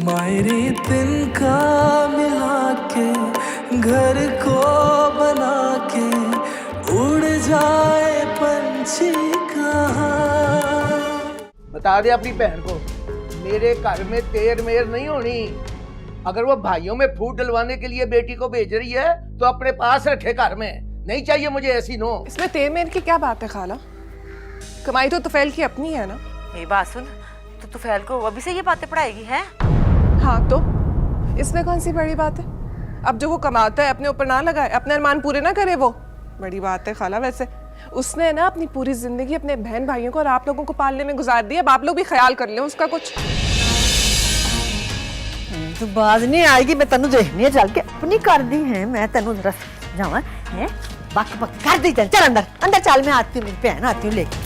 मायरी तिनका मिला के घर को बना के उड़ जाए पंछी कहाँ। बता दे अपनी बहन को मेरे घर में तेर मेर नहीं होनी। अगर वो भाइयों में फूट डलवाने के लिए बेटी को भेज रही है तो अपने पास रखे घर में, नहीं चाहिए मुझे ऐसी नो। इसमें तेर मेर की क्या बात है खाला? कमाई तो तुफैल की अपनी है ना। मेरी बात सुन, तो तुफैल को अभी से ये बातें पढ़ाएगी है? हाँ तो इसमें कौन सी बड़ी बात है? अब जो वो कमाता है अपने ऊपर ना लगाए, अपने अरमान पूरे ना करे, वो बड़ी बात है खाला। वैसे उसने ना अपनी पूरी जिंदगी अपने बहन भाइयों को और आप लोगों को पालने में गुजार दी। अब आप लोग भी ख्याल कर ले उसका कुछ। तो बाज नहीं आएगी, मैं तेन देखनी चल के अपनी कर दी है। मैं तेन जरा जावा है बक बक कर दी। चल अंदर अंदर चल, मैं आती हूँ, मेरी बहन आती हूँ लेके।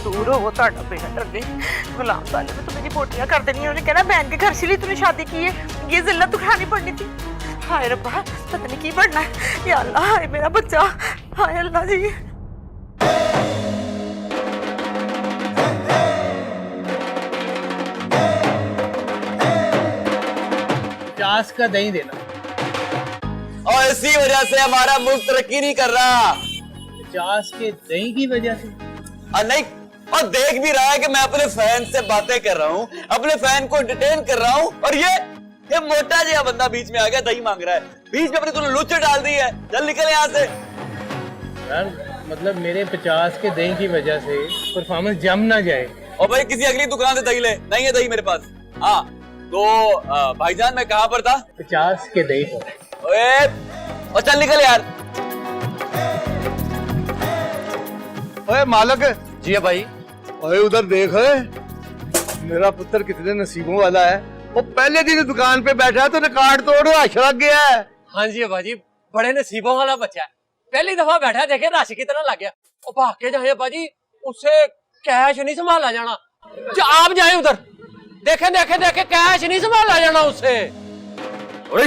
दूर हो वो ताड़ा बेटा डर गई। गुलाम साले में तो मेरी बोटियां कर देनी है। उन्हें कहना बहन के घर से लिए तूने शादी की है, ये जिल्लत उठानी पड़नी थी। हाय रब्बा, पता नहीं की बढ़ना है। या अल्लाह, हाय मेरा बच्चा, हाय अल्लाह जी। 50 का दही देना। और इसी वजह से हमारा मुल्क तरक्की नहीं कर रहा। 50 के दही की वजह से? और नहीं, और देख भी रहा है कि मैं अपने फैन से बातें कर रहा हूँ, अपने फैन को एंटरटेन कर रहा हूँ, और ये मोटा जिया बंदा बीच में आ गया, दही मांग रहा है। बीच में अपनी तूने लुच्चे डाल दी है। चल निकल यहाँ से। यार मतलब मेरे 50 के दही की वजह से परफॉर्मेंस जम ना जाए। और भाई किसी अगली दुकान से दही ले, नहीं है दही मेरे पास। हाँ तो भाईजान मैं कहाँ पर था? 50 के दही पर। ओए, और चल निकल यार। ओए मालक। जी भाई। ओए उधर देख, मेरा पुत्र कितने नसीबों वाला है। वो पहले दिन दुकान पे बैठा है तो रिकॉर्ड तोड़ रश लग गया है। हाँ जी बाजी, बड़े नसीबों वाला बच्चा है। पहली दफा बैठा देखे रश की तरह लग गया। और भाग के जाए बाजी, उससे कैश नहीं संभाला जाना। आप जाए उधर, देखे देखे देखे कैश नहीं संभाला जाना उससे। और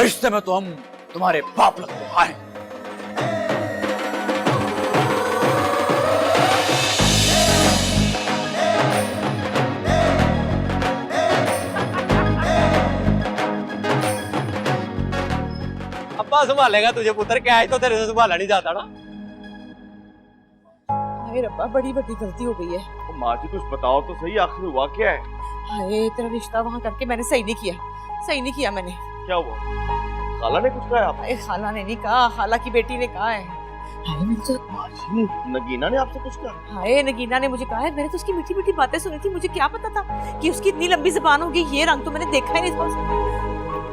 रिश्ते में तो हम तुम्हारे बाप लगते हैं। अब्बा संभालेगा तुझे पुत्र, कैश तो तेरे से संभाला नहीं जाता ना। हाय रब्बा, बड़ी बड़ी गलती हो गई है। तो माँ जी कुछ बताओ तो सही, आखिर हुआ क्या है? हाय, तेरा रिश्ता वहाँ करके मैंने सही नहीं किया, सही नहीं किया मैंने। क्या हुआ? खाला ने कुछ कहा आपको? खाला ने नहीं कहा, खाला की बेटी ने कहा है। हाय मुझे नगीना ने आपसे कुछ कहा? हाय नगीना ने मुझे कहा है। मैंने तो उसकी मीठी मीठी बातें सुनी थी, मुझे क्या पता था कि उसकी इतनी लंबी जुबान होगी। ये रंग तो मैंने देखा ही नहीं था उसका।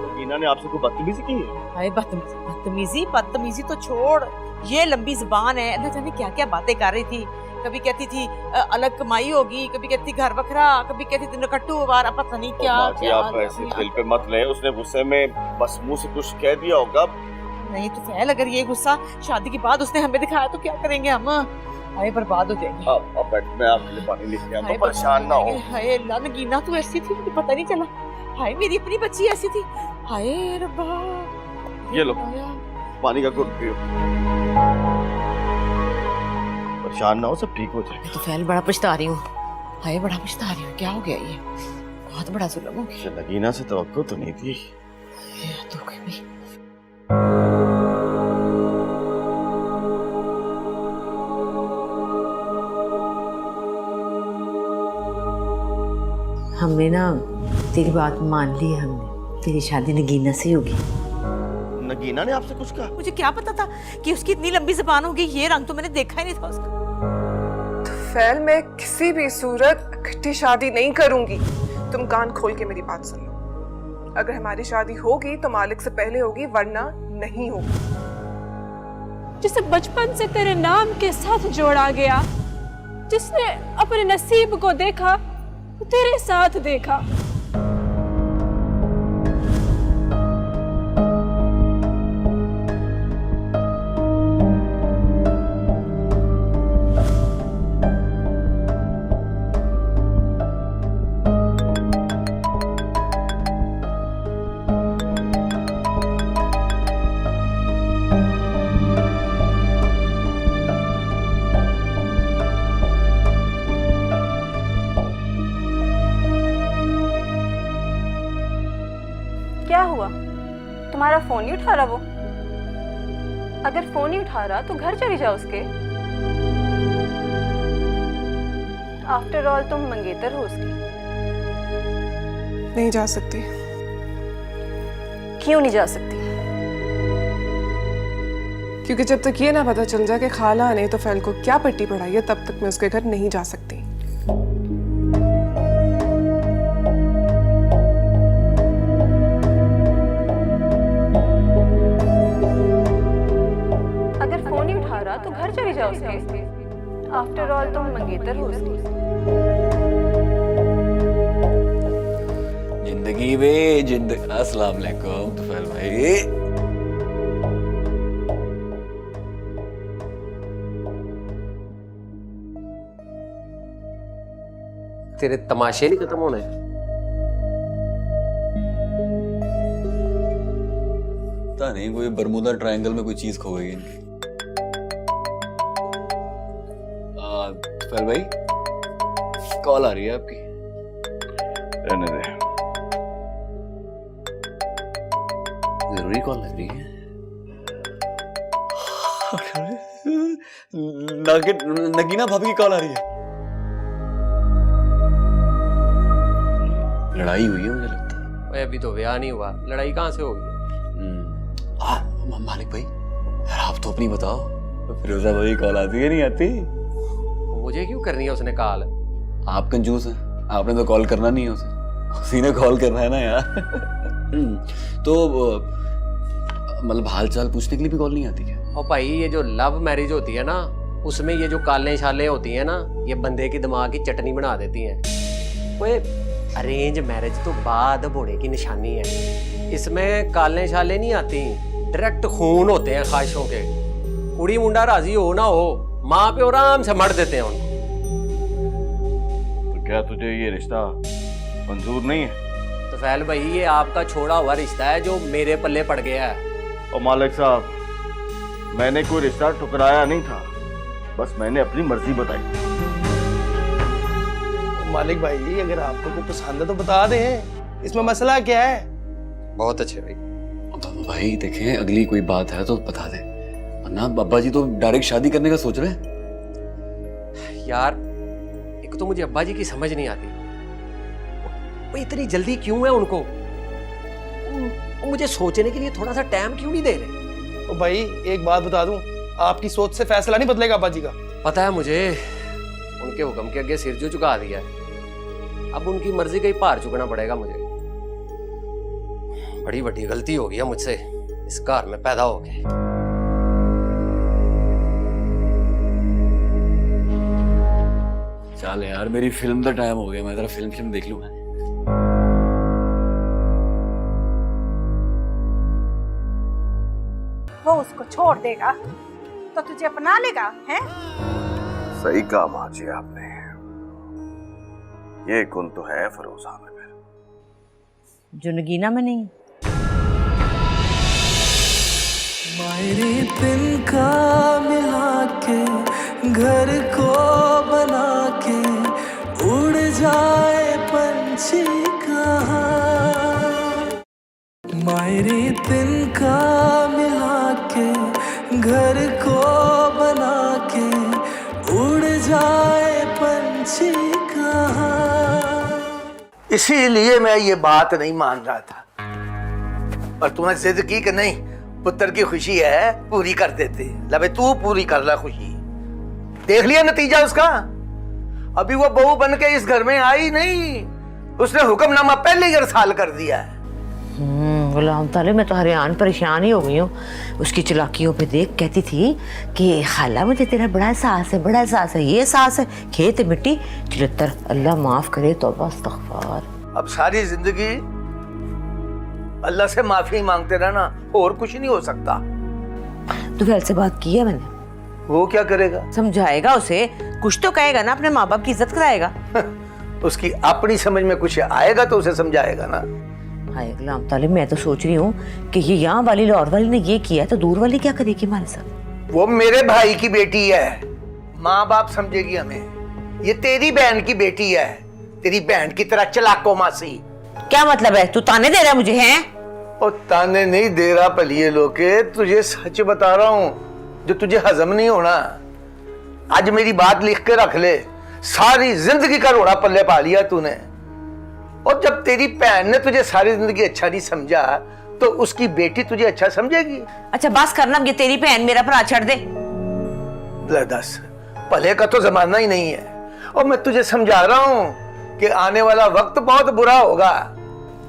नगीना ने आपसे कोई बदतमीजी की है? हाय बदतमीजी बदतमीजी तो छोड़, ये लंबी जुबान है। न जाने क्या क्या बातें कर रही थी। कभी कहती थी अलग कमाई होगी, कभी कहती घर बखरा, कभी कहती थी नकट्टू वारा, पता नहीं क्या क्या। आप ऐसे दिल पे मत लें, उसने गुस्से में बस मुंह से कुछ कह दिया होगा। नहीं तो फैल, अगर ये गुस्सा शादी के बाद उसने हमें दिखाया तो क्या करेंगे हम? हाय बर्बाद हो जाएंगे। अब बैठ, मैं आपके लिए पानी लेके आता हूं, परेशान ना हो। हाय अल्लाह, नगीना तू ऐसी थी मुझे पता नहीं चला। हाय मेरी अपनी बच्ची ऐसी थी। हाय रब्बा, ये लो पानी का घुट पियो। परेशान ना हो, सब ठीक हो जाएगा। मैं तो फैल बड़ा पछता रही हूँ। हाय बड़ा पछता रही हूँ, क्या हो गया ये? बहुत बड़ा जुल्म हो गया। नगीना से तवक्को तो नहीं थी। तो भी हमने ना तेरी बात मान ली है। हमने तेरी शादी नगीना से होगी। नगीना ने आपसे कुछ कहा? मुझे क्या पता था कि उसकी इतनी लंबी जुबान होगी। ये रंग तो मैंने देखा ही नहीं था उसका। तुफैल, मैं किसी भी सूरत इकट्ठी शादी नहीं करूंगी। तुम कान खोल के मेरी बात सुन लो। अगर हमारी शादी होगी तो मालिक से पहले होगी, वरना नहीं होगी। जिसे बचपन से तेरे नाम के साथ जोड़ा गया, जिसने अपने नसीब को देखा, तेरे साथ देखा। तुम्हारा फोन नहीं उठा रहा वो? अगर फोन नहीं उठा रहा तो घर चली जाओ उसके। आफ्टर ऑल तुम मंगेतर हो उसकी। नहीं जा सकती। क्यों नहीं जा सकती? क्योंकि जब तक ये ना पता चल जाए कि खाला ने तो फैल को क्या पट्टी पढ़ाई है, तब तक मैं उसके घर नहीं जा सकती। अगर फोन नहीं उठा रहा तो घर चली जाओ उसके। आफ्टर ऑल तुम मंगेतर हो उसकी। जिंदगी में जिंदगी। अस्सलाम वालेकुम तुफैल भाई। तेरे तमाशे नहीं खत्म होने? पता नहीं कोई बरमूदा ट्रायंगल में कोई चीज खो गई इनकी। तुफैल भाई कॉल आ रही है आपकी। रहने दे। जरूरी कॉल लग रही है। नगीना भाभी की कॉल आ रही है। लड़ाई हुई है मुझे लगता है। ओए अभी तो ब्याह नहीं हुआ, लड़ाई कहाँ से होगी? मालिक भाई यार आप तो अपनी बताओ। फिरोजा भाई कॉल आती है नहीं आती? मुझे क्यों करनी है उसने कॉल? आप कंजूस हैं, आपने तो कॉल करना नहीं है उसे, उसी ने कॉल करना है ना यार। तो मतलब हाल चाल पूछने के लिए भी कॉल नहीं आती क्या? और भाई ये जो लव मैरिज होती है ना, उसमें ये जो कालें शालें होती हैं ना, ये बंदे के दिमाग की चटनी बना देती हैं। ओए अरेंज मैरिज तो बाद होने की निशानी है। इसमें कालें शालें नहीं आती, डायरेक्ट खून होते हैं ख्वाहिशों के। कुड़ी मुंडा राजी हो ना हो, माँ पे आराम से मर देते हैं उनको। तो क्या तुझे ये रिश्ता मंजूर नहीं है? तो फैल भाई ये आपका छोड़ा हुआ रिश्ता है जो मेरे पल्ले पड़ गया है। और मालिक साहब, मैंने कोई रिश्ता ठुकराया नहीं था, बस मैंने अपनी मर्जी बताई। मालिक भाई अगर आपको कोई पसंद है तो बता दें, इसमें मसला क्या है? बहुत अच्छे भाई। भाई देखें अगली कोई बात है तो बता दे, वरना अब्बा जी तो डायरेक्ट शादी करने का सोच रहे हैं। यार एक तो मुझे अब्बा जी की समझ नहीं आती, वो इतनी जल्दी क्यों है उनको? वो मुझे सोचने के लिए थोड़ा सा टाइम क्यों नहीं दे रहे? ओ भाई एक बात बता दूं, आपकी सोच से फैसला नहीं बदलेगा अब्बा जी का। पता है मुझे, उनके हुक्म के आगे सिर जो झुका दिया है, अब उनकी मर्जी का ही भार चुकना पड़ेगा मुझे। बड़ी बड़ी गलती हो गई है मुझसे इस घर में पैदा होके। चल यार मेरी फिल्म का टाइम हो गया, मैं जरा फिल्म देख लूं। वो उसको छोड़ देगा तो तुझे अपना लेगा हैं? सही कहा माँ जी आपने, ये गुण तो है फिरोजा में फिर, जो नगीना में नहीं। मेरी तिनका मिला के घर को बना के उड़ जाए पंछी कहाँ। मेरी तिनका मिला के घर को बना के उड़ जाए पंछी कहाँ। इसीलिए मैं ये बात नहीं मान रहा था, पर तूने जिद की कि नहीं पुत्र की खुशी है पूरी कर देते। लबे तू पूरी कर ला खुशी। देख लिया नतीजा उसका, अभी वो बहू बन के इस घर में आई नहीं, उसने हुक्मनामा पहले ही अरसाल कर दिया है। गुलाम ताले मैं तो हरियाण परेशान ही हो गई हूँ उसकी चालाकियों पे देख। कहती थी कि खाला मुझे तेरा बड़ा एहसास है, बड़ा एहसास है, ये एहसास है, खेत मिट्टी चिलत्तर, अल्लाह माफ करे, तौबा इस्तग़फ़ार। अब सारी जिंदगी अल्लाह से माफी मांगते रहना, और कुछ नहीं हो सकता। तो फिर से बात की है मैंने, वो क्या करेगा? समझाएगा उसे, कुछ तो कहेगा ना, अपने माँ बाप की इज्जत कराएगा। उसकी अपनी समझ में कुछ आएगा तो उसे समझाएगा ना। हाय गुलाम तालिब, मैं तो सोच रही हूँ कि ये यहाँ वाली लाहौर वाली ने ये किया है तो दूर वाली क्या करेगी हमारे साथ? वो मेरे भाई की बेटी है, माँ बाप समझेगी हमें। ये तेरी बहन की बेटी है, तेरी बहन की तरह चलाको मासी। क्या मतलब है? तू ताने दे रहा है मुझे? हैं और ताने नहीं दे रहा पलिए लोके, तुझे सच बता रहा हूं जो तुझे हजम नहीं होना। आज मेरी बात लिख के रख ले, सारी जिंदगी का रोड़ा पल्ले पा लिया तूने। और जब तेरी बहन ने तुझे सारी जिंदगी अच्छा नहीं समझा तो उसकी बेटी तुझे अच्छा समझेगी? अच्छा बस करना, ये तेरी बहन मेरा भरा छड़ दे। ले दस, पहले का तो जमाना ही नहीं है। और मैं तुझे समझा रहा हूं कि आने वाला वक्त बहुत बुरा होगा।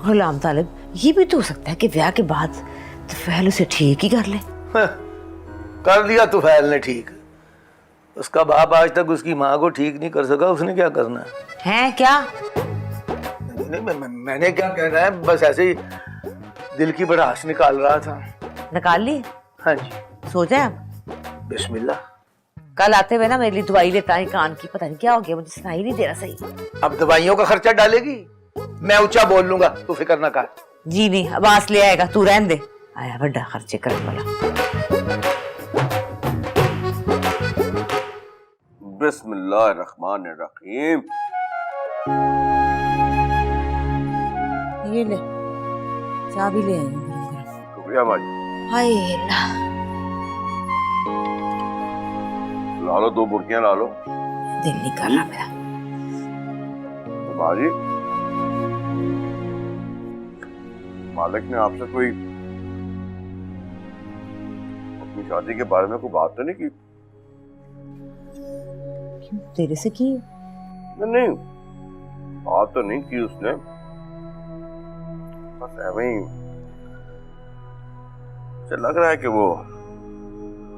गुलाम तालिब, ये भी तो हो सकता है कि ब्याह के बाद तुफैल उसे ठीक ही कर ले। कर लिया तुफैल ने ठीक। उसका बाप आज तक उसकी माँ को ठीक नहीं कर सका, उसने क्या करना है? क्या नहीं, मैंने क्या कहना है, बस ऐसे ही दिल की भड़ास निकाल रहा था। निकाल ली? हाँ जी। सो जाए अब। बिस्मिल्लाह। कल आते हुए ना मेरे लिए दवाई लेता है कान की, पता नहीं क्या हो गया, मुझे सुनाई नहीं दे रहा सही। अब दवाइयों का खर्चा डालेगी? मैं ऊंचा बोल लूंगा, तू फिक्र ना कर। जी नहीं, आवाज ले आएगा, तू रहने दे। आया बड़ा खर्चे करने वाला। बिस्मिल्लाहिर्रहमानिर्रहीम। ये ले, चाय भी ले आई हूँ गरम गरम। शुक्रिया भाई। हाय अल्लाह। ला लो, 2 बुर्कियां ला लो। दिल नहीं कर रहा मेरा। तो बाजी, मालिक ने आपसे कोई अपनी शादी के बारे में कोई बात तो नहीं की? क्यों, तेरे से की? नहीं, बात तो नहीं की उसने, बस ऐਵੇਂ ही मुझे लग रहा है कि वो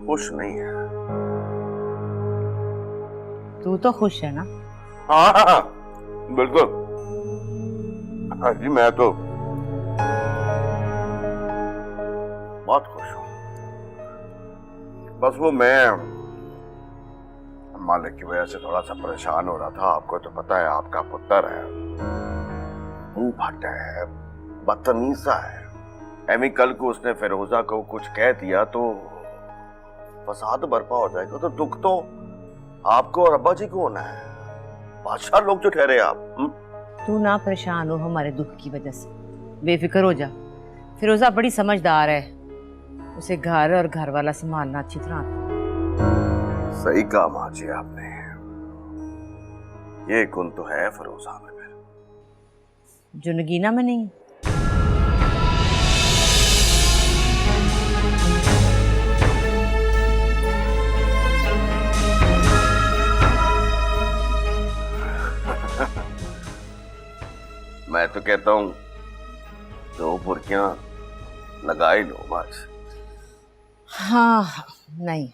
खुश नहीं है। तू तो खुश है ना? हाँ, बिल्कुल। हाँ जी, मैं तो बहुत खुश हूँ। बस वो मैं मालिक की वजह से थोड़ा सा परेशान हो रहा था। आपको तो पता है, आपका पुत्र है, मुंह फट है, बदतमीज सा है। एमी कल को उसने फिरोजा को कुछ कह दिया तो फसाद बर्पा हो जाएगा। तो दुख तो आपको और अब्बा जी को होना है, बादशाह लोग जो ठहरे आप। तू ना परेशान हो हमारे दुख की वजह से, बेफिक्र हो जा। फिरोजा बड़ी समझदार है, उसे घर और घर वाला संभालना अच्छी तरह आता है। सही कहा माँ जी आपने, ये गुण तो है फिरोजा में, फिर जो नगीना में नहीं। मैं तो कहता हूँ 2 बुर्कियां लगा ही लो बस। हाँ नहीं,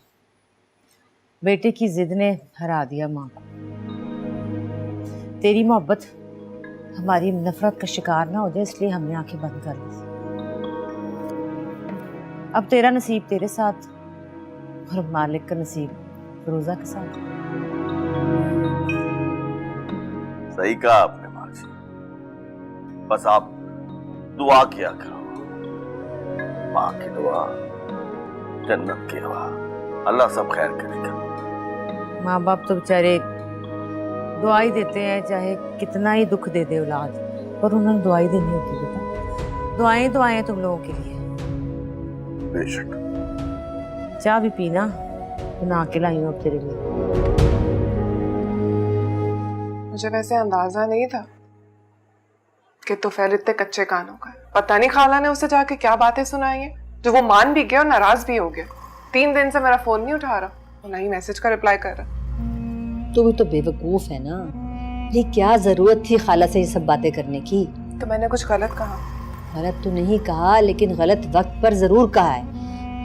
बेटे की जिद ने हरा दिया माँ को। तेरी मोहब्बत हमारी नफरत का शिकार ना हो जाए, इसलिए हमने आंखें बंद कर ली। अब तेरा नसीब तेरे साथ और मालिक का नसीब फिरोजा के साथ। सही कहा आपने माँ जी, बस आप दुआ किया करो। माँ की दुआ, जन्नत की दुआ, अल्लाह सब खैर करेगा। माँ बाप तो बेचारे दुआ ही देते हैं, चाहे कितना ही दुख दे दे औलाद, पर उन्होंने दुआ ही देनी होती है बेटा। दुआएं तो आए तुम लोगों के लिए। बेशक। चाय भी पीना, बना के लाई हूँ अब तेरे लिए। मुझे वैसे अंदाजा नहीं था कि तुफैल इतने कच्चे कानों का है। पता नहीं खाला ने उसे जाके क्या बातें सुनाई हैं जो वो मान भी गया और नाराज भी हो गया। 3 दिन से मेरा फोन नहीं उठा रहा और ना ही मैसेज का रिप्लाई कर रहा। तो भी तो बेवकूफ है ना, ये क्या जरूरत थी खाला से ये सब बातें करने की? तो मैंने कुछ गलत कहा? गलत तो नहीं कहा, लेकिन गलत वक्त पर जरूर कहा है।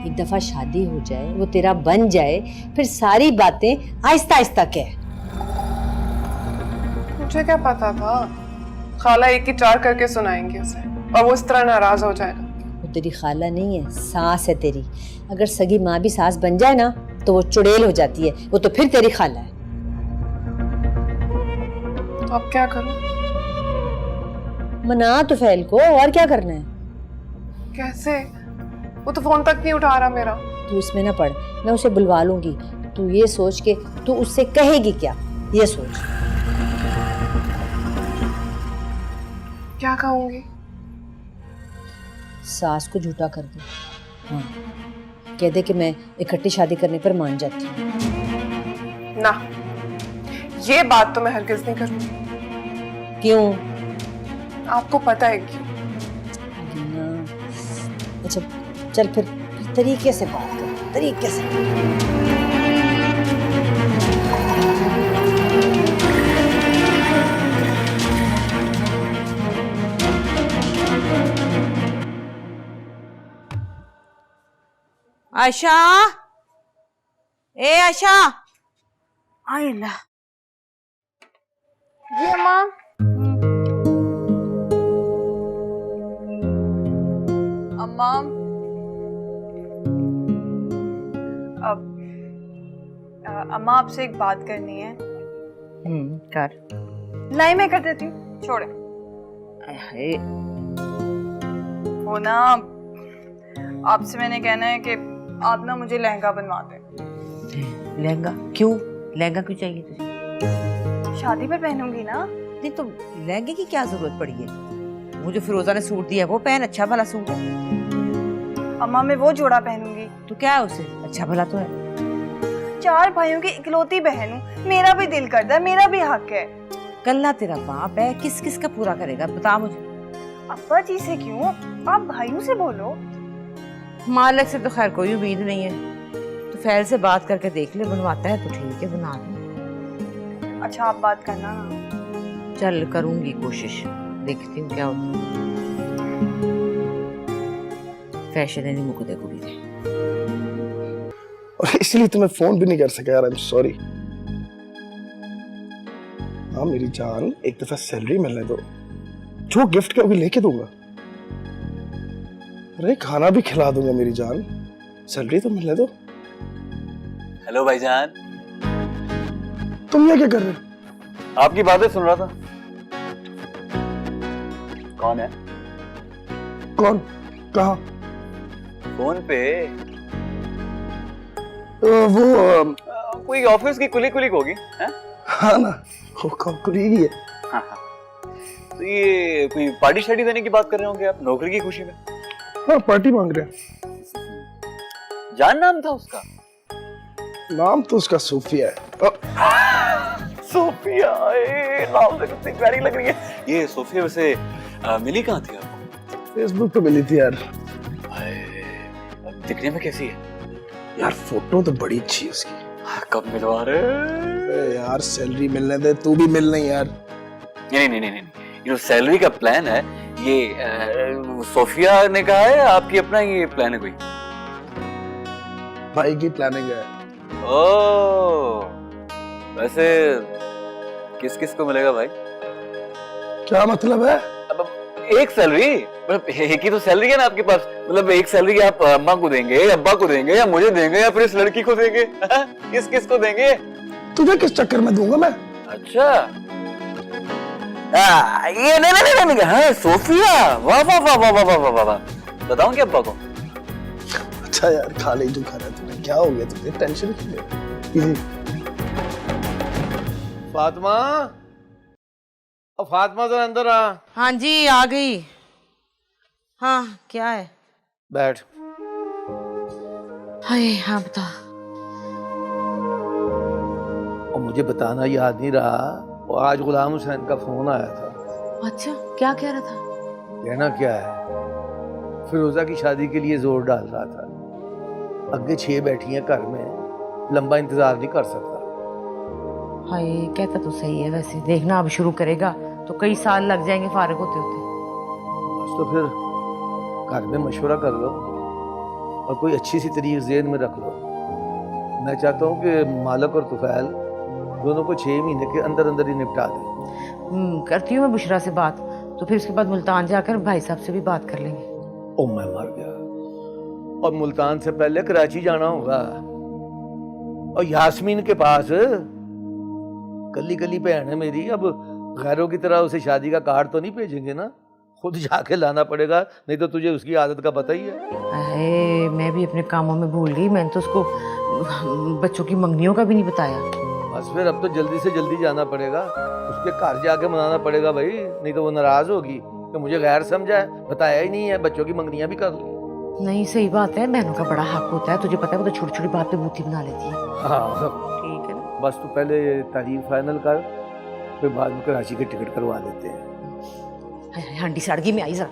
एक दफा शादी हो जाए, वो तेरा बन जाए, फिर सारी बातें आहिस्ता आहिस्ता कह। मुझे क्या पता था खाला एक ही 4 करके सुनाएंगे उसे और वो इस तरह नाराज हो जाएगा। वो तेरी खाला नहीं है, सास है तेरी। अगर सगी माँ भी सास बन जाए ना तो वो चुड़ैल हो जाती है, वो तो फिर तेरी खाला है। तो अब क्या करूं? मना तुफैल को, और क्या करना है? कैसे? वो तो फोन तक नहीं उठा रहा मेरा। तू इसमें ना पड़, मैं उसे बुलवा लूंगी। तू ये सोच के तू उससे कहेगी क्या, ये सोच। क्या कहूंगी? सास को झूठा कर दे। हाँ, कह दे कि मैं इकट्ठी शादी करने पर मान जाती हूँ। ना, ये बात तो मैं हरगिज नहीं करूंगी। क्यों? आपको पता है क्यों? ना, अच्छा चल फिर तरीके से बात कर, तरीके से। आयशा, ए आयशा, आए ना। जी अम्मा। अम्मा, अम्मा आपसे एक बात करनी है। कर। नहीं, मैं कर देती हूँ, छोड़े। वो ना, आपसे मैंने कहना है कि आप ना मुझे लहंगा बनवा दें। लहंगा क्यों? लहंगा क्यों चाहिए तुझे? शादी पर पहनूंगी ना। नहीं तो लहंगे की क्या जरूरत पड़ी है? मुझे फिरोजा ने सूट दिया वो पहन, अच्छा भला सूट है। अम्मा मैं वो जोड़ा पहनूंगी। तो क्या है उसे? अच्छा भला तो है। 4 भाइयों की इकलौती बहन हूँ, मेरा भी दिल करता है, मेरा भी हक है। कल्ला तेरा बाप है, किस किस का पूरा करेगा बता मुझे। अब्बा जी से क्यों, आप भाइयों से बोलो। मालिक से तो खैर कोई उम्मीद नहीं है, तो फैल से बात करके देख ले, बनवाता है तो ठीक है बना दे। अच्छा आप बात करना ना। चल करूंगी कोशिश, देखती हूँ क्या होता है। फैशन नहीं मुकदे कुड़ी दे, और इसलिए तुम्हें फोन भी नहीं कर सका यार। I am sorry. हाँ मेरी जान, एक दफा सैलरी मिलने दो, जो गिफ्ट कहोगी लेके दूंगा। अरे खाना भी खिला दूंगा मेरी जान, सैलरी तो मिलने दो। हेलो भाईजान। तुम ये क्या कर रहे हो? आपकी बातें सुन रहा था। कौन है? कौन? कहाँ? फोन पे। वो कोई ऑफिस की कुली होगी है? हाँ ना, वो कुलीगी है। हाँ हाँ। तो ये कोई पार्टी शार्टी देने की बात कर रहे होंगे आप, नौकरी की खुशी में? हाँ पार्टी मांग रहे हैं। जान नाम था उसका? नाम तो उसका सूफिया है। सोफिया, नाम से कितनी प्यारी लग रही है ये। सोफिया वैसे मिली कहाँ थी आपको? फेसबुक पे मिली थी यार। दिखने में कैसी है यार? फोटो तो बड़ी अच्छी है उसकी। कब मिलवा रहे? यार सैलरी मिलने दे, तू भी मिल नहीं यार। नहीं, ये सैलरी का प्लान है ये। सोफिया ने कहा है आपकी अपना ये प्लान है कोई? भाई की प्लानिंग है। ओह, वैसे किस किस को मिलेगा भाई? क्या मतलब है? अब एक सैलरी, मतलब एक ही तो सैलरी है ना आपके पास। मतलब एक सैलरी आप अम्मा को देंगे, अब्बा को देंगे, या मुझे देंगे, या फिर इस लड़की को देंगे? किस किस को देंगे? तुझे किस चक्कर में दूंगा मैं? अच्छा ये नहीं। हाँ सोफिया, वाह वाह वाह वाह वाह वाह वाह वाह। बताऊं क्या अब्बा को? अच्छा यार खा ले जो खाना है तुझे। क्या हो गया तुझे? टेंशन क्यों ले? फातिमा, अब फातिमा जरा अंदर आ। हाँ जी आ गई। हाँ क्या है? बैठ। हाय हाँ बता। और मुझे बताना याद नहीं रहा, वो आज गुलाम हुसैन का फोन आया था। अच्छा क्या कह रहा था? कहना क्या है, फिरोजा की शादी के लिए जोर डाल रहा था। अगे 6 बैठी हैं घर में, लंबा इंतजार नहीं कर सकता। हाय कहता तो सही है, वैसे देखना अब शुरू करेगा तो कई साल लग जाएंगे फारिग होते होते। बस तो फिर घर में मशवरा कर लो और कोई अच्छी सी तारीख ज़हन में रख लो। मैं चाहता हूँ कि मालक और तुफैल दोनों को 6 महीने के अंदर अंदर ही निपटा दें। करती हूँ मैं बुशरा से बात, तो फिर उसके बाद मुल्तान जाकर भाई साहब से भी बात कर लेंगे। ओ मैं मर गया। और मुल्तान से पहले कराची जाना होगा, और यास्मीन के पास। गली गली बहन है मेरी, अब गैरों की तरह उसे शादी का कार्ड तो नहीं भेजेंगे ना, खुद जाके लाना पड़ेगा, नहीं तो तुझे उसकी आदत का पता ही है। अरे मैं भी अपने कामों में भूल गई, मैंने तो उसको बच्चों की मंगनियों का भी नहीं बताया। बस फिर अब तो जल्दी से जल्दी जाना पड़ेगा, उसके घर जाके मनाना पड़ेगा भाई, नहीं तो वो नाराज होगी। कि मुझे गैर समझा है, बताया ही नहीं है, बच्चों की मंगनियां भी कर ली। नहीं सही बात है, बहनों का बड़ा हक होता है, तुझे पता है वो तो छोटी छोटी बात पे बूती बना लेती है। हाँ ठीक है ना। बस तू पहले तारीख फाइनल कर, फिर बाद में कराची की टिकट करवा देते हैं। हांडी सड़गी में आई जरा।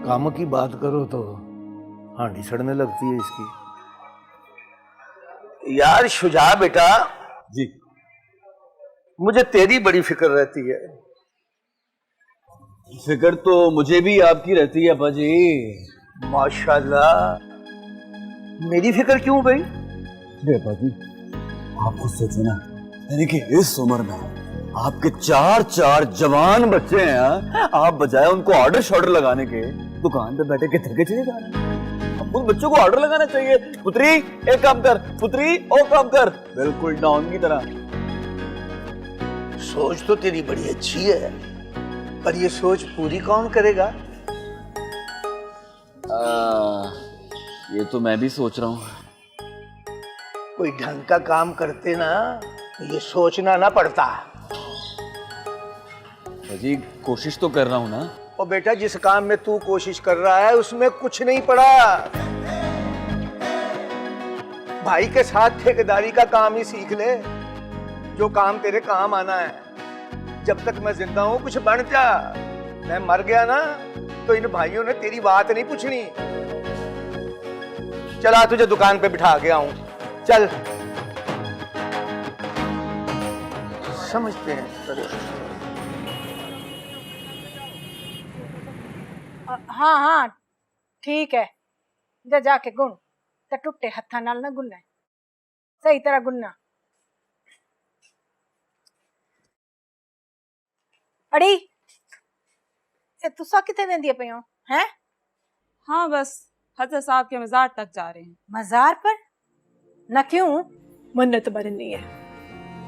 काम की बात करो तो हांडी सड़ने लगती है इसकी। यार शुजा बेटा जी मुझे तेरी बड़ी फिक्र रहती है। फिक्र तो मुझे भी आपकी रहती है अब्बा जी। माशाल्लाह, मेरी फिक्र क्यों भाई? अरे अब्बा जी आप खुद सोचो ना, यानी कि इस उम्र में आपके चार जवान बच्चे हैं, आप बजाय उनको ऑर्डर शॉर्डर लगाने के दुकान पे बैठे के थके चले जा रहे हैं। उन बच्चों को ऑर्डर लगाना चाहिए, पुत्री एक काम कर, पुत्री ओ काम कर, बिल्कुल डाउन की तरह। सोच तो तेरी बड़ी अच्छी है, पर ये सोच पूरी कौन करेगा? ये तो मैं भी सोच रहा हूँ। कोई ढंग का काम करते ना, ये सोचना ना पड़ता। जी कोशिश तो कर रहा हूँ ना। ओ बेटा, जिस काम में तू कोशिश कर रहा है उसमें कुछ नहीं पड़ा। भाई के साथ ठेकेदारी का काम ही सीख ले, जो काम तेरे काम आना है। जब तक मैं जिंदा हूं कुछ बन जा, मैं मर गया ना तो इन भाइयों ने तेरी बात नहीं पूछनी। चला तुझे दुकान पे बिठा गया हूं, चल। समझते हैं हाँ हाँ ठीक है, जा जाके गुण ते टुट्टे हत्था नाल ना गुनना, सही तरह गुनना। अड़ी ए तुसा किथे वेंदी पे हो हैं? हाँ बस हजरत साहब के मज़ार तक जा रहे हैं। मज़ार पर? न क्यों? मन्नत भरनी है।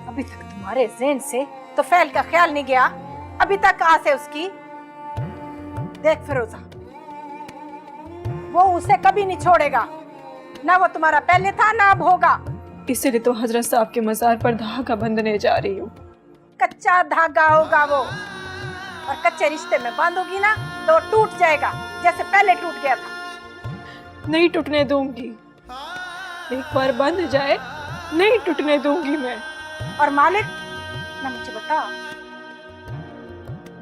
अभी तक तुम्हारे ज़हन से तो फैल का ख्याल नहीं गया, अभी तक आस है उसकी। देख फिरोजा, वो उसे कभी नहीं छोड़ेगा, ना वो तुम्हारा पहले था ना अब होगा। इसीलिए तो हजरत साहब के मज़ार पर धागा बंधने जा रही हूँ। कच्चा धागा होगा वो, और कच्चे रिश्ते में बांधोगी ना तो टूट जाएगा जैसे पहले टूट गया था। नहीं टूटने दूंगी, एक बार बंध जाए नहीं टूटने दूंगी मैं। और मालिक, ना मुझे बता,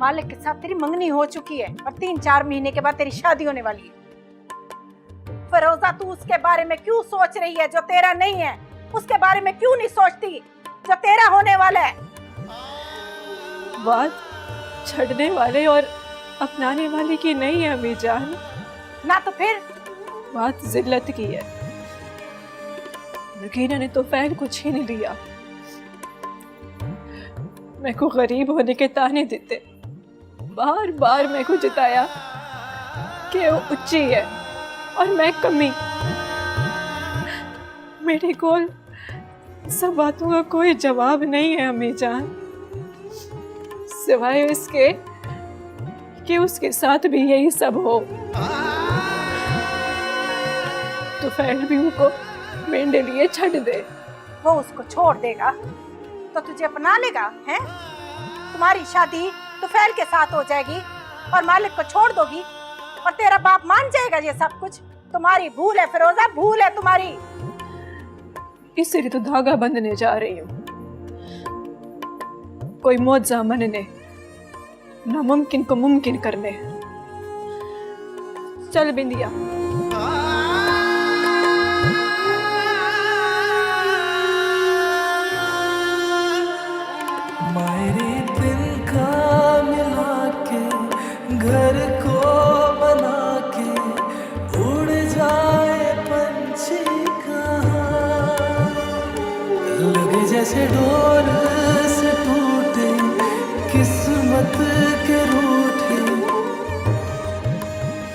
मालिक के साथ तेरी मंगनी हो चुकी है और 3-4 महीने के बाद तेरी शादी होने वाली है। फिरोजा, तू उसके बारे में क्यों सोच रही है जो तेरा नहीं है? उसके बारे में क्यों नहीं सोचती जो तेरा होने वाला है? बात छड़ने वाले और अपनाने वाले की नहीं है अम्मी जान, ना तो फिर बात जिल्लत की है। नगीना ने तो फैल को छीन लिया, मैं को गरीब होने के ताने देते, बार बार मैं को जिताया कि वो उच्ची है और मैं कमी। मेरे को सब बातों का कोई जवाब नहीं है अम्मी जान, सिवाय इसके कि उसके साथ भी यही सब हो। तो फैल भी उनको मेरे लिए छड़ दे। वो उसको छोड़ देगा तो तुझे अपना लेगा हैं? तुम्हारी शादी तो फैल के साथ हो जाएगी और मालिक को छोड़ दोगी और तेरा बाप मान जाएगा ये सब कुछ। तुम्हारी भूल है फिरोजा, भूल है तुम्हारी। इसलिए तो धागा बंधने जा रही हूँ, कोई मौजा मनने, नामुमकिन को मुमकिन करने। चल बिंदिया। मेरे दिल का मिला के घर को बना के उड़ जाए पंछी कहाँ, लगे जैसे डोर से टूटे किस्मत के रूठे।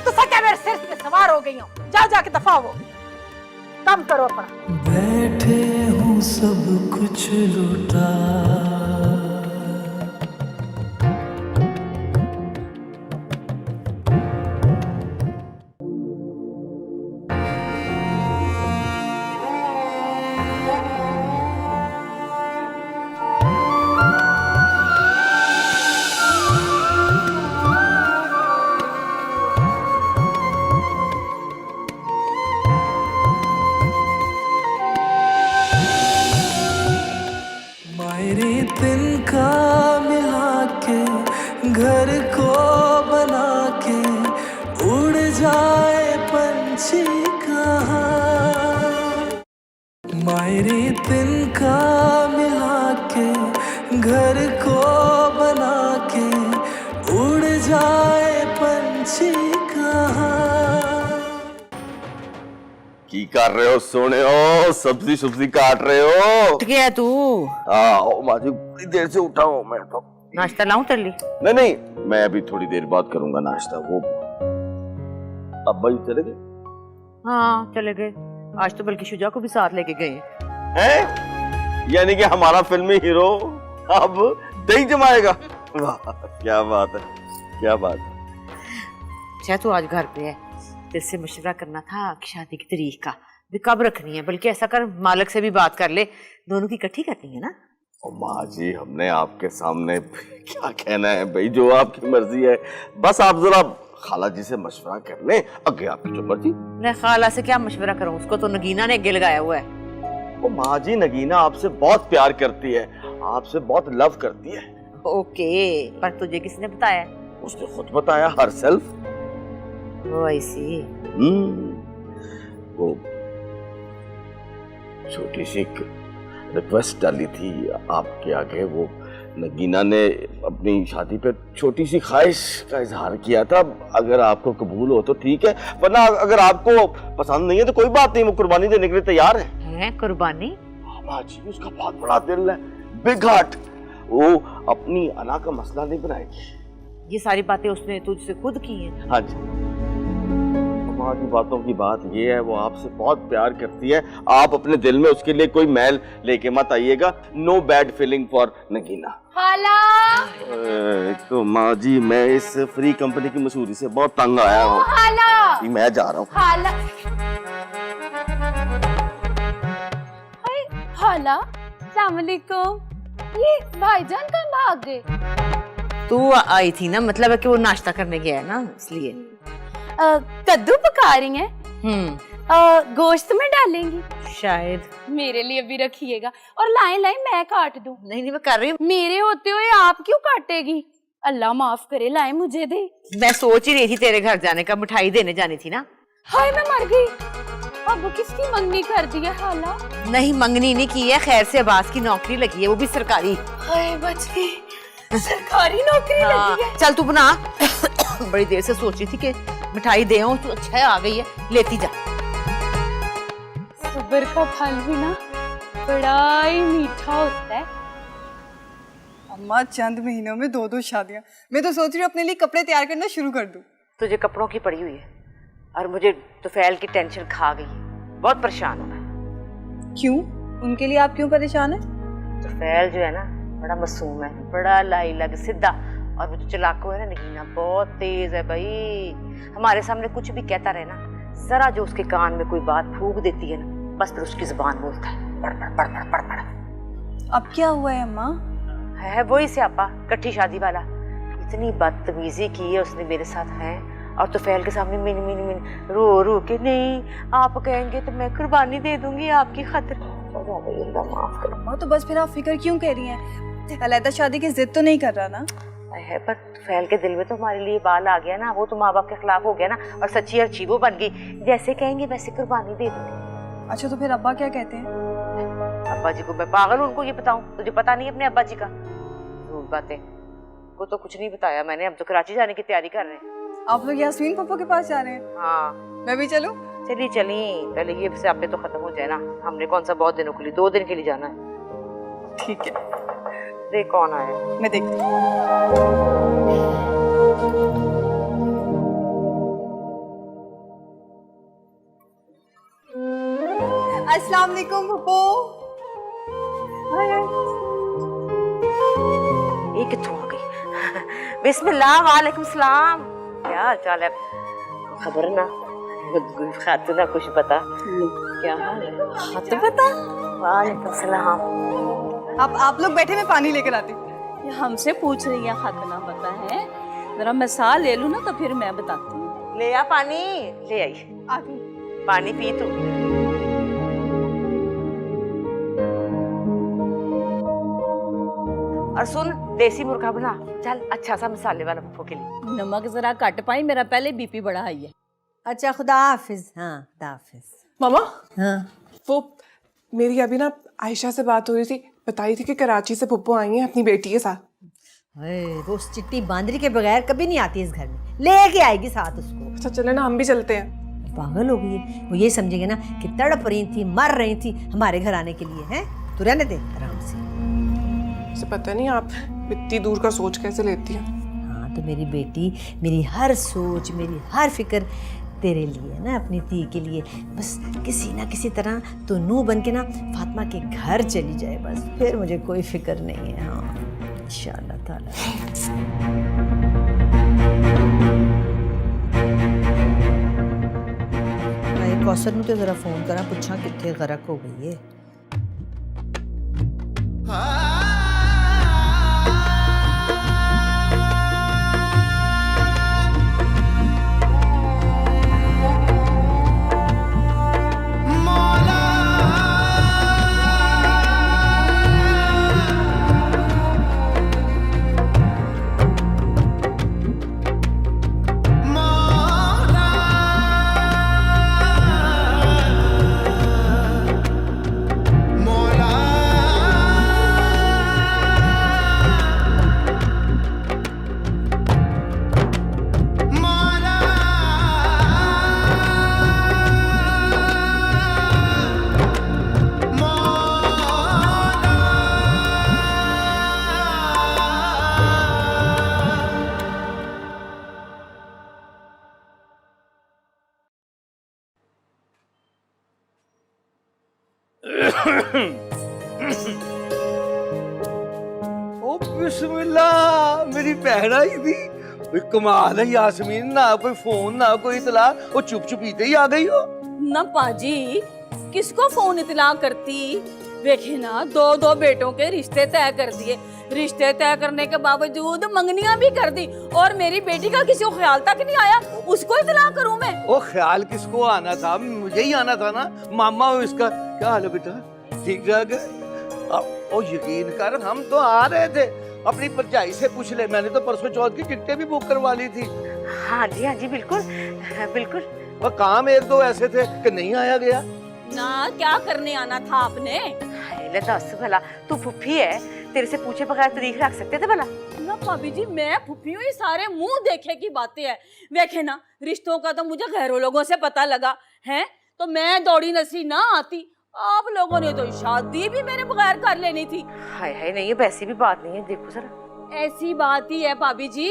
तो क्या मेरे सिर पे सवार हो गई हो? जाओ जाके दफा हो, काम करो अपना। बैठे हूँ सब कुछ लुटा, मायरे तिनका मिला के घर को बना के उड़ जाए पंछी कहाँ। मायरे तिनका मिला के घर को बना के उड़ जाए पंछी कहाँ। की कर रहे हो सोने हो? सब्जी सब्जी काट रहे हो? उठ गया तू? हाँ माजी, बड़ी देर से उठा हूँ मैं तो। नाश्ता लाऊं तेरे लिए? नहीं नहीं, मैं अभी थोड़ी देर बाद करूंगा नाश्ता। वो अब्बा जी चले गए? हाँ चले गए। आज तो बल्कि शुजा को भी साथ लेके गए हैं। यानी कि हमारा फिल्मी हीरो अब दही जमाएगा। वाह क्या बात है, क्या बात है। अच्छा तू आज घर पे है, तेरे से मशवरा करना था कि शादी की तारीख का भी कब रखनी है। बल्कि ऐसा कर, मालिक से भी बात कर ले, दोनों की इकट्ठी करनी है ना। ओ माँ जी, हमने आपके सामने क्या कहना है भाई, जो आपकी मर्जी है। बस आप जरा खाला जी से मशवरा कर लें, आगे आपकी जो मर्जी। मैं खाला से क्या मशवरा करूं, उसको तो नगीना ने आगे लगाया हुआ है। ओ माँ जी, नगीना आपसे बहुत प्यार करती है, आपसे बहुत लव करती है। ओके, पर तुझे किसने बताया? उसने खुद बताया, हरसेल्फ। ओ आई सी। वो छोटी सी रिक्वेस्ट डाली थी आपके आगे। वो नगीना ने अपनी शादी पे छोटी सी ख्वाहिश का इजहार किया था। अगर आपको कबूल हो तो ठीक है, वरना अगर आपको पसंद नहीं है तो कोई बात नहीं, वो कुर्बानी देने के लिए तैयार है। कुर्बानी? हाँ जी, उसका बहुत बड़ा दिल है, बिग हार्ट। वो अपनी अना का मसला नहीं बनाएगी। ये सारी बातें उसने तुझसे खुद की हैं? हाँ जी। की बातों की बात ये है, वो आपसे बहुत प्यार करती है। आप अपने दिल में उसके लिए कोई मैल लेके मत आइएगा। No bad feeling for Nagina. खाला। तो माँ जी, मैं इस फ्री कंपनी की मशहूरी से बहुत तंग आया हूँ। खाला। मैं जा रहा हूँ। खाला। खाला, अस्सलाम वालेकुम। ये भाईजान कहाँ भाग गए? तू आई थी ना, मतलब है कि वो नाश्ता करने गया है ना, इसलिए। कद्दू पका रही हैं? गोश्त में डालेंगी? शायद। मेरे लिए भी रखिएगा, और लाए लाए मैं काट दूं। नहीं नहीं, मैं कर रही हूँ। मेरे होते हुए आप क्यों काटेगी? अल्लाह माफ करे, लाए मुझे दे। मैं सोच ही रही थी तेरे घर जाने का, मिठाई देने जानी थी ना। हाय मैं मर गई। अब किसकी मंगनी कर दी है खाला? नहीं, मंगनी नहीं की है, खैर से अब्बास की नौकरी लगी है, वो भी सरकारी। हाय बच गई, सरकारी नौकरी लगी है। चल तू बना। बड़ी देर से सोच रही थी कि मिठाई दे आऊं, तू अच्छा है आ गई है, लेती जा। सब्र का फल भी ना बड़ा ही मीठा होता है। अम्मा, चंद महीनों में 2-2 शादियां। मैं तो सोच रही हूँ अपने लिए कपड़े तैयार करना शुरू कर दूं। तुझे कपड़ों की पड़ी हुई है, और मुझे तुफैल की टेंशन खा गई है। बहुत परेशान हूँ मैं। क्यों? उनके लिए आप क्यों परेशान हैं? तुफैल जो है ना, बड़ा मासूम है, बड़ा लाइलग सीधा, और वो जो चलाकू है ना नगीना, बहुत तेज है भाई। हमारे सामने कुछ भी कहता रहे ना, जरा जो उसके कान में कोई बात फूंक देती है ना, बस फिर उसकी जुबान बोलता है पड़ पड़ पड़ पड़ पड़ पड़। अब क्या हुआ है अम्मा? है वही स्यापा, कट्ठी शादी वाला। इतनी बदतमीजी की है उसने मेरे साथ, है। और तुफैल के सामने मिन मिन मिन रो रो के, नहीं आप कहेंगे तो मैं कुर्बानी दे दूंगी आपकी खातिर। माफ करो अम्मा, तो बस फिर आप फिक्र क्यों कर रही हैं? अलहदा शादी की जिद तो नहीं कर रहा ना? है, पर तुफैल के दिल में तो हमारे लिए बाल आ गया ना, वो तो माँ बाप के खिलाफ हो गया ना, और सच्ची अर्ची वो बन गई। जैसे कहेंगे वैसे कुर्बानी दे दूंगी। अच्छा, तो फिर अब्बा क्या कहते हैं? अब्बा जी को मैं पागल उनको ये बताऊं? तुझे पता नहीं अपने अब्बा जी का? झूठ बातें, को तो कुछ नहीं बताया मैंने। अब तो कराची जाने की तैयारी कर रहे हैं। आप लोग यास्मीन पापा के पास जा रहे हैं? हाँ। मैं भी चलूं? चली चली, पहले ये स्यापे तो खत्म हो जाए ना। हमने कौन सा बहुत दिनों के लिए, 2 दिन के लिए जाना है। ठीक है। देख कौन आया, मैं देखती हूँ। अस्सलाम वालेकुम पप्पू। ये कित्थों आ गई? बिस्मिल्लाह, वालेकुम सलाम। क्या हाल चाल है? खबर ना, खातू ना कुछ पता? क्या हाल है? खातू पता? वालेकुम सलाम। आप लोग बैठे, मैं पानी लेकर आती। हमसे पूछ रही है खातना पता है? जरा मिसाल ले लूं ना तो फिर मैं बताती हूँ। ले आ पानी, ले आई। आ गई। पानी पी तू। और सुन देसी मुर्गा बना, चल अच्छा सा मसाले वाला पप्पू के लिए। नमक जरा कट पाई, मेरा पहले बीपी बढ़ा हाई है। अच्छा खुदा हाफिज। हाँ खुदा हाफिज। मामा हाँ वो मेरी अभी ना आयशा से बात हो रही थी, बताई थी कि कराची से पुप्पो आई हैं अपनी बेटी के साथ। वो उस चिट्टी बांदरी के बगैर कभी नहीं आती इस घर में, लेके आएगी साथ उसको। अच्छा चले ना हम भी चलते हैं। पागल हो गई है वो, ये समझेंगे ना कि तड़प रही थी, मर रही थी हमारे घर आने के लिए। हैं तू रहने दे आराम से। मुझे पता नहीं आप इतनी दूर का सोच कैसे लेती हैं। हाँ तो मेरी बेटी, मेरी हर सोच, मेरी हर फिक्र तेरे लिए ना, अपनी धी के लिए। बस किसी ना किसी तरह तो नूह बन के ना फातिमा के घर चली जाए, बस फिर मुझे कोई फिक्र नहीं है। हाँ इंशाअल्लाह ताला। मैं कौसर नूं ते जरा फोन करा, पुछा कित्थे गरक हो गई है। ओ बिस्मिल्लाह, मेरी बहन आई थी। कोई कमाल है यास्मीन, ना कोई फोन ना कोई इतला, वो चुप चुप ही आ गई हो। ना पाजी, किसको फोन इतला करती? देखे ना, दो बेटों के रिश्ते तय कर दिए, रिश्ते तय करने के बावजूद मंगनियां भी कर दी, और मेरी बेटी का किसी को ख्याल तक नहीं आया, उसको इतला करूं मैं? ओ ख्याल किसको आना था, मुझे ही आना था ना। मामा हो इसका। क्या हाल है बेटा, ठीक ठाक है? ओ यकीन कर, हम तो आ रहे थे, अपनी भरजाई से पूछ ले, मैंने तो परसों चौथ की टिकटें भी बुक करवा ली थी। हाँ जी बिल्कुल बिल्कुल। वो काम एक दो ऐसे थे कि नहीं आया गया ना। क्या करने आना था आपने? ले दस भला, तू फुफ्फी है, तेरे से पूछे बगैर तारीख रख सकते थे भला? ना भाभी जी, मैं फुफ्फी हूँ, ये सारे मुंह देखे की बातें हैं। देखे ना, रिश्तों का तो मुझे घरों लोगों से पता लगा है, तो मैं दौड़ी नसी ना आती। आप लोगों ने तो शादी भी मेरे बगैर कर लेनी थी। हाय हाय, नहीं वैसी भी बात नहीं है, देखो जरा। ऐसी बात ही है भाभी जी,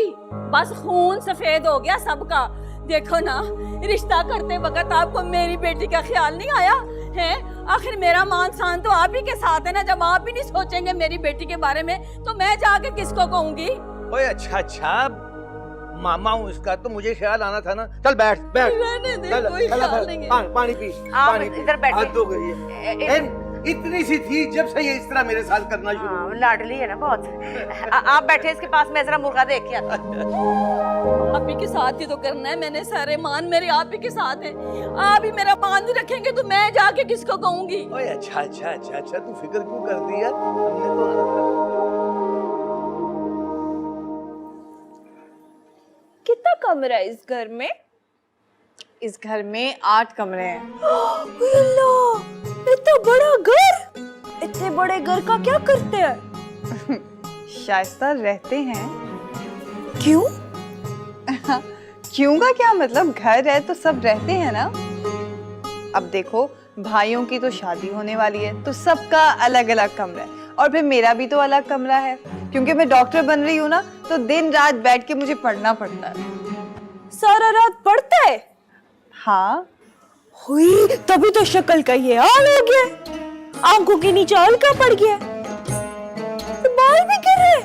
बस खून सफेद हो गया सबका। देखो ना, रिश्ता करते वक्त आपको मेरी बेटी का ख्याल नहीं आया है? आखिर मेरा मान सान तो आप ही के साथ है ना। जब आप ही नहीं सोचेंगे मेरी बेटी के बारे में, तो मैं जाके किसको कहूंगी? ओए अच्छा, मामा हूँ इसका, तो मुझे ख्याल आना था ना। चल बैठ बैठ, रहने दे, चल, कोई चल, ख्याल नहीं है। पानी पी, आप पानी पी। इधर बैठे। हद हो गई है। इतनी सी थी जब से ये इस तरह मेरे साथ करना शुरू। हाँ, लाडली है ना बहुत। आप बैठे इसके पास, मैं जरा मुर्गा देख के आती हूँ। आप ही के साथ ही तो करना है, मैंने सारे मान मेरे आप ही के साथ है। आप ही मेरा मान नहीं रखेंगे तो मैं जाके किसको कहूंगी? ओए अच्छा, तू फिक्र क्यों करती है? हमने तो आना था। कितना कमरा है इस घर में? इस घर में 8 कमरे हैं। अल्लाह, इतना बड़ा घर! इतने बड़े घर का क्या करते हैं? शाइस्ता रहते हैं। क्यों? क्यों का क्या मतलब, घर है तो सब रहते हैं ना। अब देखो, भाइयों की तो शादी होने वाली है, तो सबका अलग अलग कमरा है, और फिर मेरा भी तो अलग कमरा है, क्योंकि मैं डॉक्टर बन रही हूँ ना, तो दिन रात बैठ के मुझे पढ़ना पड़ता है। सारा रात पढ़ता है? हाँ। हुई, तभी तो शक्ल का ये हाल हो गया, आंखों के नीचे हल्का पड़ गया, बाल भी गिर रहे,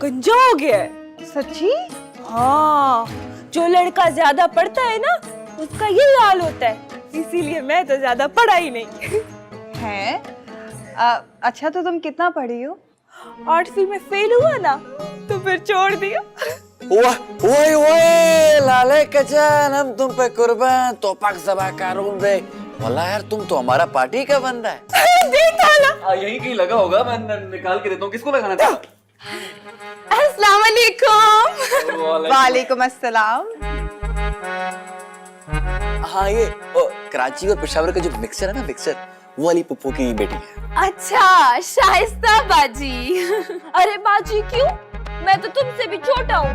गंजा हो गया है। सच्ची? हाँ, जो लड़का ज्यादा पढ़ता है ना, उसका यही हाल होता है, इसीलिए मैं तो ज्यादा पढ़ा ही नहीं। है? अच्छा, तो तुम कितना पढ़ी हो? 8वीं में फेल हुआ ना, तो फिर छोड़ दिया। ओए लाले कचान, हम तुम पे कुर्बान, तो पक सबा कारून दे। वाला यार, तुम तो हमारा पार्टी का बंदा है। दे ताला। यहीं कहीं लगा होगा, मैं निकाल के देता हूँ। किसको लगाना था? अस्सलाम वालेकुम। वालेकुम अस्सलाम। हाँ ये कराची और पेशावर का जो मिक्सचर है ना, मिक्सचर, वो वाली पुप्पो की बेटी है। अच्छा शाइस्ता बाजी। अरे बाजी क्यों? मैं तो तुमसे भी छोटा हूँ।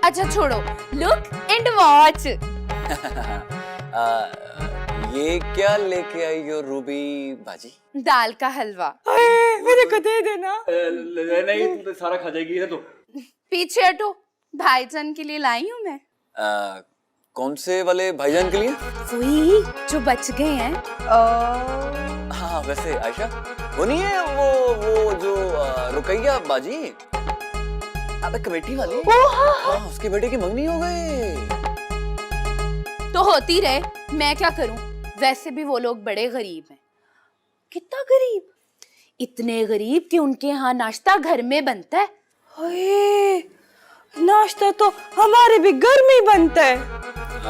अच्छा छोड़ो, लुक एंड वॉच। ये क्या लेके आई हो रूबी बाजी? दाल का हलवा। मेरे को दे देना। नहीं, तू तो सारा खा जाएगी है तो। पीछे हटो, भाईजान के लिए लाई हूँ मैं। कौन से वाले भाईजान के लिए? वही जो बच गए हैं। हाँ वैसे आयशा, वो नहीं है वो जो रुकैया बाजी, अबे कमेटी वाली। हाँ, उसके बेटे की मंगनी हो गई। तो होती रहे, मैं क्या करूं? वैसे भी वो लोग बड़े गरीब हैं। कितना गरीब? इतने गरीब कि उनके यहाँ नाश्ता घर में बनता है। ओए, नाश्ता तो हमारे भी घर में ही बनता है।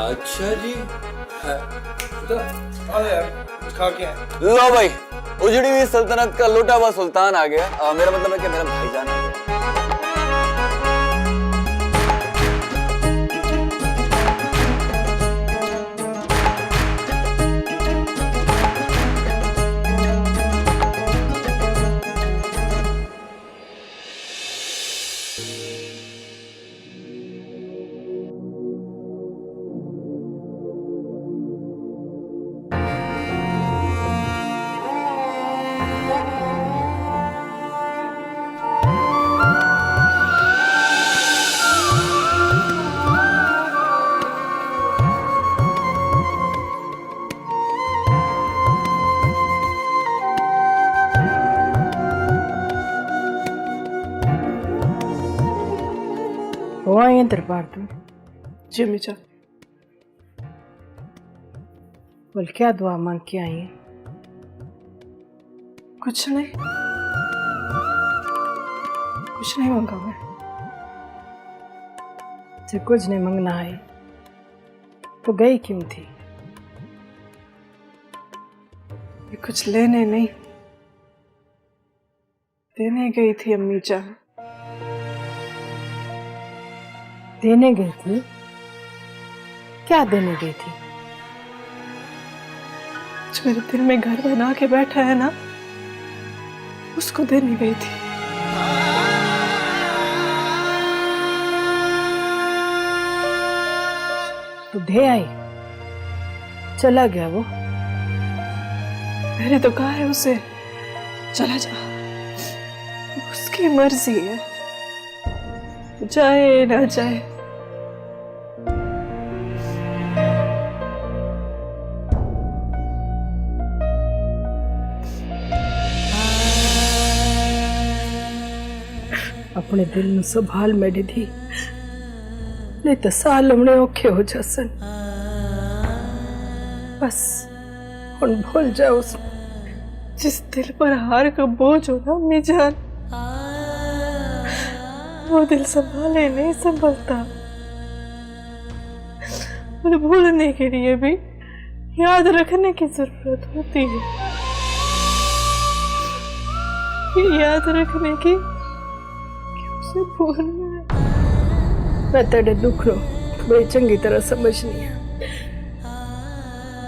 अच्छा जी। खा के लो भाई, उजड़ी हुई सल्तनत का लौटा हुआ सुल्तान आ गया। मेरा मतलब है कि मेरा भाईजान आ गया। वो आए हैं दरबार तो। जी अम्मी जान। बोल क्या दुआ मांग के आई है? कुछ नहीं, कुछ नहीं मांगा मैं। जब कुछ नहीं मांगना है तो गई क्यों थी? ये कुछ लेने नहीं, देने गई थी अम्मी जान। देने गई थी? क्या देने गई थी? जो मेरे दिल में घर बना के बैठा है ना, उसको देने गई थी। तो दे आई, चला गया वो। मैंने तो कहा है उसे चला जा, उसकी मर्जी है, जाए ना जाए। अपने दिल में संभाल मेरी दी, नहीं तो साल हमने औखे हो जासन। बस हुन भूल जाओ उस जिस दिल पर हार का बोझ हो ना अम्मी जान, वो दिल संभाले नहीं संभलता। और भूलने के लिए भी याद रखने की जरूरत होती है। ये याद रखने की कि उसे भूलना है। मैं तेरे दुख रो बड़ी चंगी तरह समझनी है।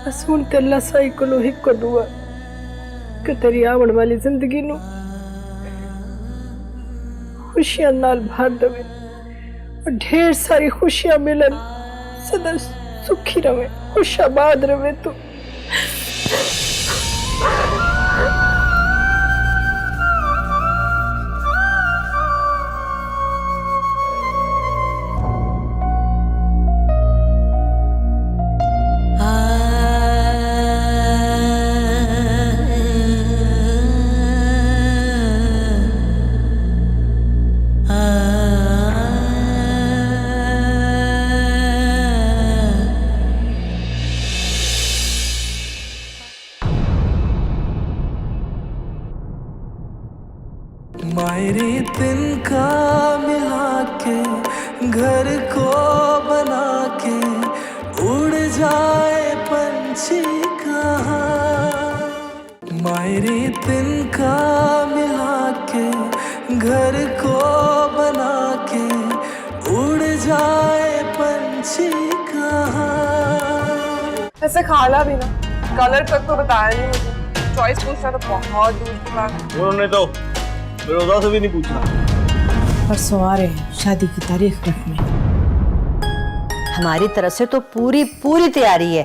बस हुन ते अल्लाह साई कोलो हिक्को दुआ कि तेरी आवन वाली जिंदगी नु खुशियां नाल भर देवे और ढेर सारी खुशियां मिलन, सदा सुखी रवे, खुशाबाद रवे तू। मायरी तिनका मिला के घर को बना के उड़ जाए पंछी कहाँ। मायरी तिनका मिला के घर को बना के उड़ जाए पंछी कहाँ। ऐसे खाला भी ना कलर तक तो बताया नहीं मुझे, चॉइस पूछना तो बहुत दूर की बात। उन्होंने तो फिरोजा से भी नहीं पूछा। परसों आ रहे हैं शादी की तारीख रखने। हमारी तरफ से तो पूरी पूरी तैयारी है।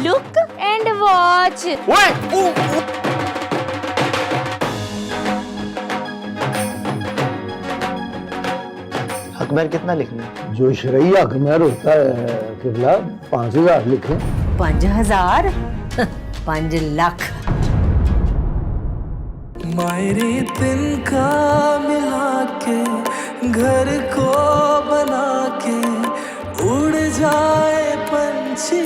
Look and watch. हकमर कितना लिखना है? जो शरई हकमर होता है किबला 5000 लिखे। 5000 5 लाख। मेरे तिनका मिला के घर को बना के उड़ जाए पंछी